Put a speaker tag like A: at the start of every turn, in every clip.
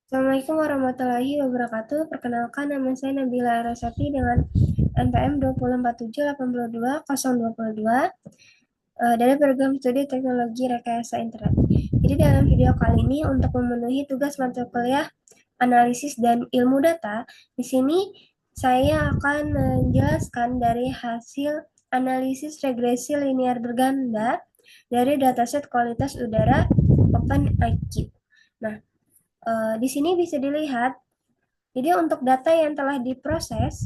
A: Assalamualaikum warahmatullahi wabarakatuh. Perkenalkan, nama saya Nabila Arasati dengan NPM 204782022 dari program studi teknologi rekayasa internet. Jadi dalam video kali ini untuk memenuhi tugas mata kuliah analisis dan ilmu data, di sini saya akan menjelaskan dari hasil analisis regresi linear berganda dari dataset kualitas udara OpenIQ. Nah, di sini bisa dilihat, jadi untuk data yang telah diproses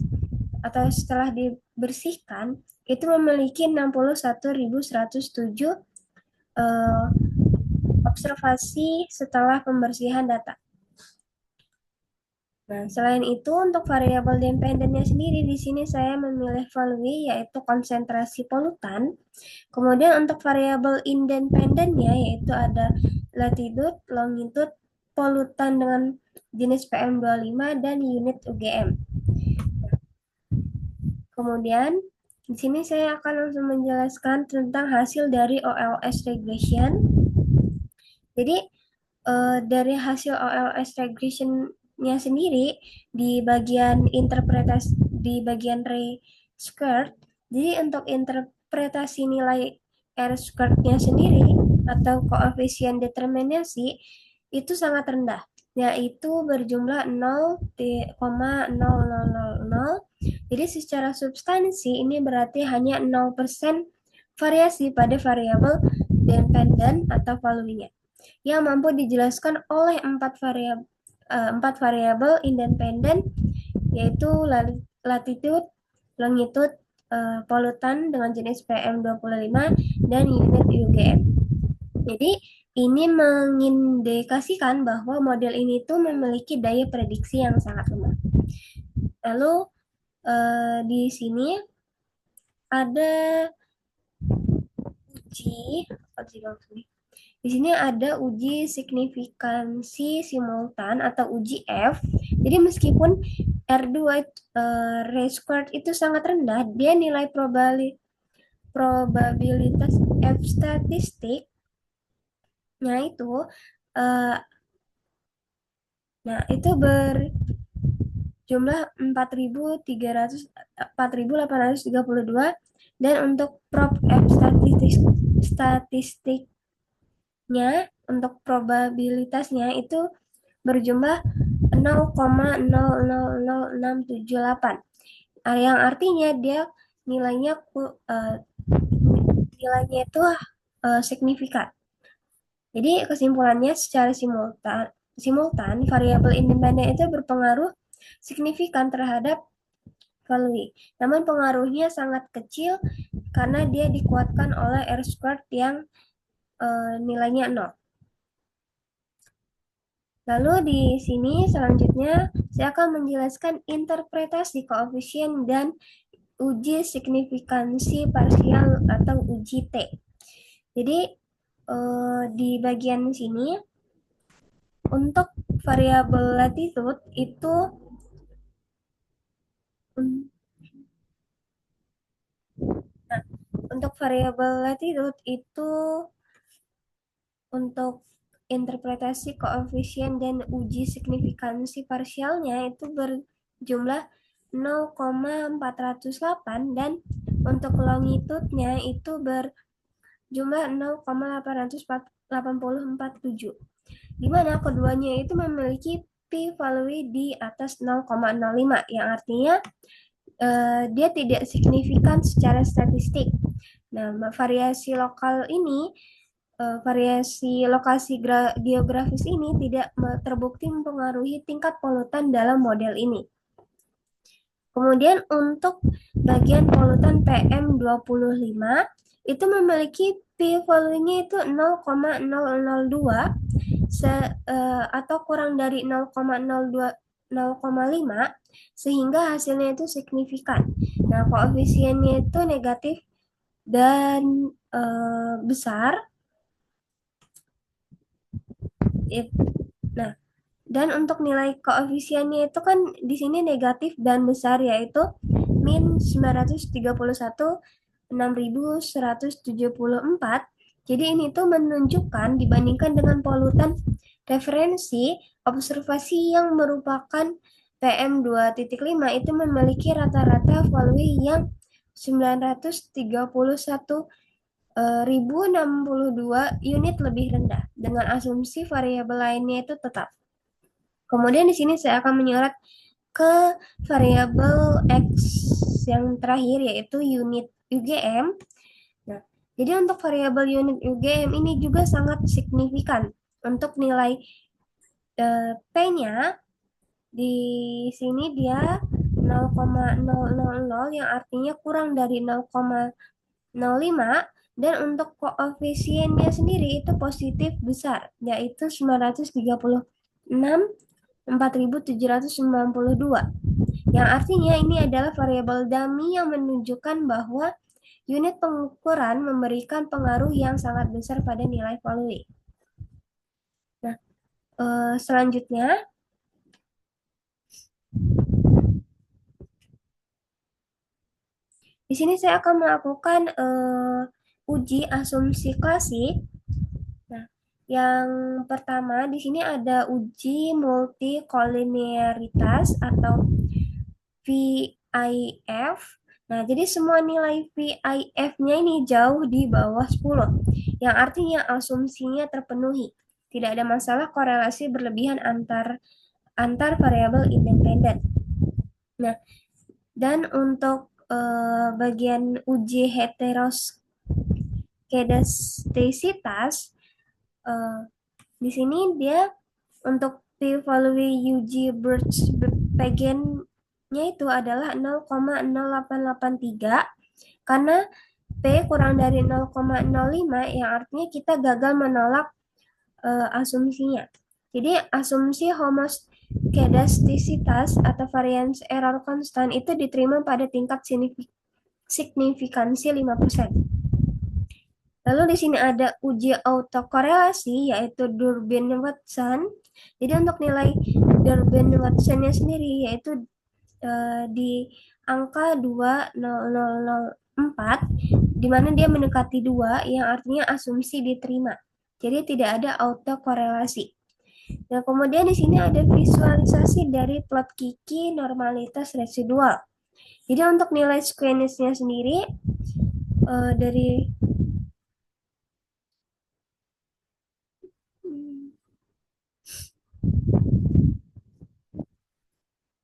A: atau setelah dibersihkan itu memiliki 61.107 eh, observasi setelah pembersihan data. Nah, selain itu untuk variabel dependennya sendiri di sini saya memilih value yaitu konsentrasi polutan. Kemudian untuk variabel independennya yaitu ada latitude, longitude, polutan dengan jenis PM25 dan unit UGM. Kemudian di sini saya akan langsung menjelaskan tentang hasil dari OLS regression. Jadi dari hasil OLS regression-nya sendiri di bagian interpretasi di bagian R-squared. Jadi untuk interpretasi nilai R-squared-nya sendiri atau koefisien determinasi itu sangat rendah, yaitu berjumlah 0,0000. Jadi secara substansi ini berarti hanya 0% variasi pada variabel dependent atau value-nya yang mampu dijelaskan oleh empat variabel independen yaitu latitude, longitude, polutan dengan jenis PM25 dan unit UGM. Jadi ini mengindikasikan bahwa model ini tuh memiliki daya prediksi yang sangat lemah. Lalu di sini ada uji di sini ada uji signifikansi simultan atau uji F. Jadi meskipun R2 R-squared itu sangat rendah, dia nilai probabilitas F statistiknya itu uh, itu berjumlah 4.832 dan untuk prob F statistiknya untuk probabilitasnya itu berjumlah 0,000678 yang artinya dia nilainya itu signifikan. Jadi kesimpulannya secara simultan variabel independen itu berpengaruh signifikan terhadap value. Namun pengaruhnya sangat kecil karena dia dikuatkan oleh R-squared yang nilainya 0. Lalu di sini selanjutnya saya akan menjelaskan interpretasi koefisien dan uji signifikansi parsial atau uji T. Jadi di bagian sini untuk variabel latitude itu untuk variabel latitude itu untuk interpretasi koefisien dan uji signifikansi parsialnya itu berjumlah 0,408 dan untuk longitudenya itu berjumlah 0,887, di mana keduanya itu memiliki p-value di atas 0,05 yang artinya dia tidak signifikan secara statistik. Nah, variasi lokal ini variasi lokasi geografis ini tidak terbukti mempengaruhi tingkat polutan dalam model ini. Kemudian untuk bagian polutan PM25 itu memiliki p-value-nya itu 0,002 atau kurang dari 0,05 sehingga hasilnya itu signifikan. Nah, koefisiennya itu negatif dan besar. Nah, dan untuk nilai koefisiennya itu kan di sini negatif dan besar yaitu min 931.6174. Jadi ini tuh menunjukkan dibandingkan dengan polutan referensi observasi yang merupakan PM2.5 itu memiliki rata-rata value yang 931.062 unit lebih rendah dengan asumsi variabel lainnya itu tetap. Kemudian di sini saya akan menyorot ke variabel X yang terakhir yaitu unit UGM. Nah, jadi untuk variabel unit UGM ini juga sangat signifikan untuk nilai P-nya di sini dia 0,000 yang artinya kurang dari 0,05 dan untuk koefisiennya sendiri itu positif besar yaitu 936.4792 yang artinya ini adalah variabel dummy yang menunjukkan bahwa unit pengukuran memberikan pengaruh yang sangat besar pada nilai value. Nah, selanjutnya di sini saya akan melakukan uji asumsi klasik. Nah, yang pertama di sini ada uji multikolinearitas atau VIF. Nah, jadi semua nilai VIF-nya ini jauh di bawah 10, yang artinya asumsinya terpenuhi. Tidak ada masalah korelasi berlebihan antar variabel independen. Nah, dan untuk bagian uji heteroskedastisitas, di sini dia untuk p-value UG Birch-Pagen-nya itu adalah 0,0883 karena P kurang dari 0,05 yang artinya kita gagal menolak asumsinya. Jadi asumsi homoskedastisitas atau variance error konstan itu diterima pada tingkat signifikansi 5%. Lalu di sini ada uji autokorelasi yaitu Durbin-Watson. Jadi untuk nilai Durbin-Watsonnya sendiri yaitu di angka 2,0004 di mana dia mendekati 2 yang artinya asumsi diterima. Jadi tidak ada autokorelasi. Nah, kemudian di sini ada visualisasi dari plot Kiki normalitas residual. Jadi untuk nilai squeness-nya sendiri dari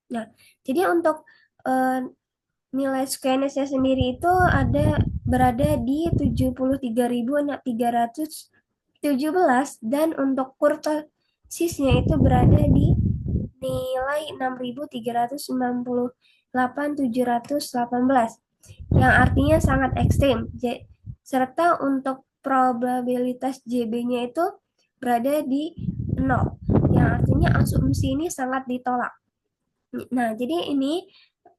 A: Nah, jadi untuk nilai squeness-nya sendiri itu berada di 73.317 dan untuk kurtosisnya itu berada di nilai 6.398.718 yang artinya sangat ekstrim. Serta untuk probabilitas JB-nya itu berada di 0 yang artinya asumsi ini sangat ditolak. Nah, jadi ini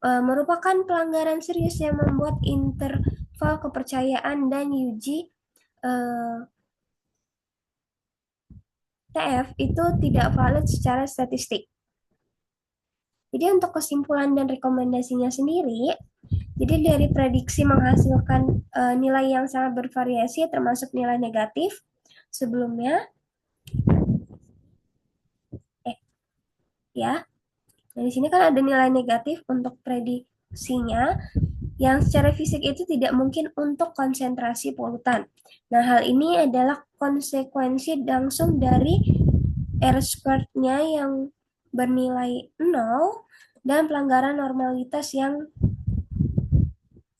A: merupakan pelanggaran serius yang membuat interval kepercayaan dan uji TF itu tidak valid secara statistik. Jadi untuk kesimpulan dan rekomendasinya sendiri, jadi dari prediksi menghasilkan nilai yang sangat bervariasi termasuk nilai negatif sebelumnya. Ya. Nah, di sini kan ada nilai negatif untuk prediksinya yang secara fisik itu tidak mungkin untuk konsentrasi polutan. Nah, hal ini adalah konsekuensi langsung dari R-squared-nya yang bernilai 0 dan pelanggaran normalitas yang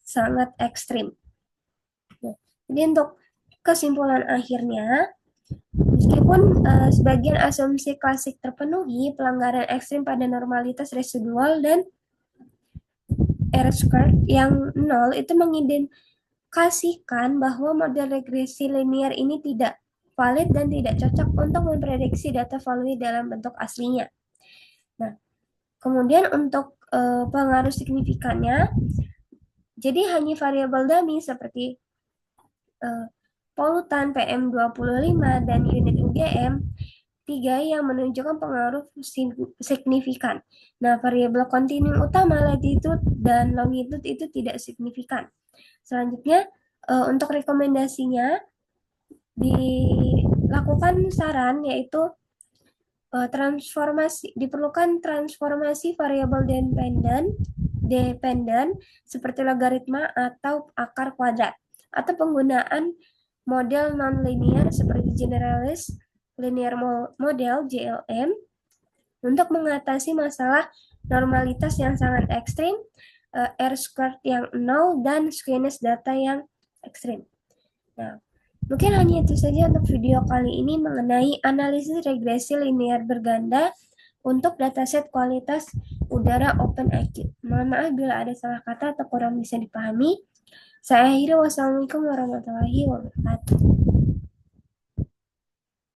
A: sangat ekstrim. Nah, jadi untuk kesimpulan akhirnya, meskipun sebagian asumsi klasik terpenuhi, pelanggaran ekstrim pada normalitas residual dan R-squared yang 0 itu mengindikasikan bahwa model regresi linear ini tidak valid dan tidak cocok untuk memprediksi data value dalam bentuk aslinya. Nah, kemudian untuk pengaruh signifikannya, jadi hanya variabel dummy seperti polutan PM25 dan unit UGM 3 yang menunjukkan pengaruh signifikan. Nah, variabel kontinu utama latitude dan longitude itu tidak signifikan. Selanjutnya, untuk rekomendasinya dilakukan saran yaitu diperlukan transformasi variabel dependen seperti logaritma atau akar kuadrat, atau penggunaan model nonlinear seperti generalis linear model GLM untuk mengatasi masalah normalitas yang sangat ekstrim, R-squared yang 0, dan skewness data yang ekstrim. Nah, mungkin hanya itu saja untuk video kali ini mengenai analisis regresi linear berganda untuk dataset kualitas udara OpenIQ. Mohon maaf bila ada salah kata atau kurang bisa dipahami. Saya akhiri, wassalamualaikum warahmatullahi wabarakatuh.